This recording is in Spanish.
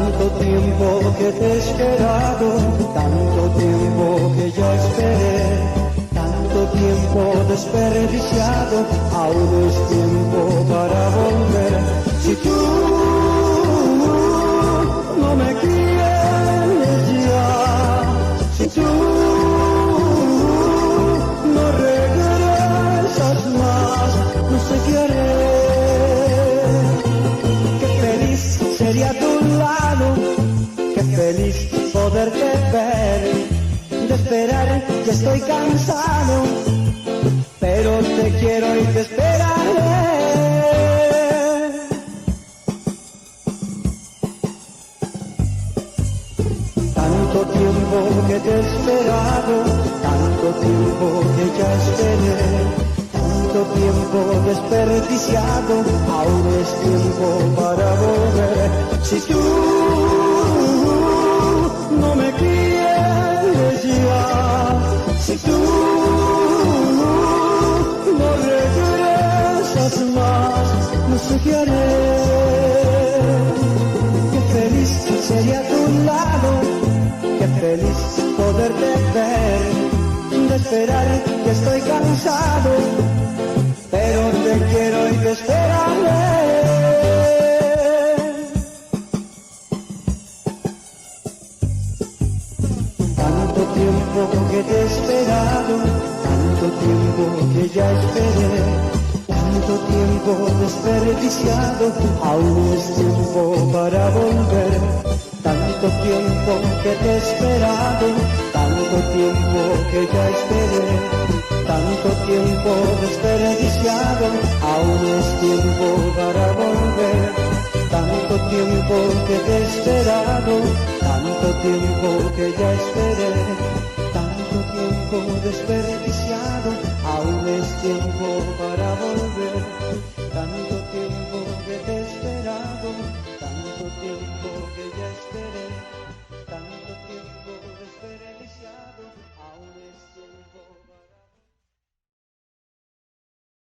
Tanto tiempo que te he esperado, tanto tiempo que ya esperé, tanto tiempo desperdiciado, aún es tiempo para volver. Si tú no me quieres ya, si tú no regresas más, no sé qué haré. Qué feliz sería a tu lado, qué feliz poderte ver. De esperar ya estoy cansado, pero te quiero y te esperaré. Tanto tiempo que te he esperado, tanto tiempo que ya esperé, tanto tiempo desperdiciado, aún es tiempo para volver. Si tú no me quieres ya, si tú no regresas más, no sé qué haré. Qué feliz sería a tu lado, qué feliz poderte ver. De esperar que estoy cansado, pero te quiero y te esperaré. Tanto tiempo que te he esperado, tanto tiempo que ya esperé, tanto tiempo desperdiciado, aún es tiempo para volver. Tanto tiempo que te he esperado, tanto tiempo que ya esperé, tanto tiempo desperdiciado, aún es tiempo para volver. Tanto tiempo que te he esperado, tanto tiempo que ya esperé, tanto tiempo desperdiciado, aún es tiempo para volver. Tanto tiempo que te he esperado, tanto tiempo que ya esperé, tanto tiempo desperdiciado, aún es tiempo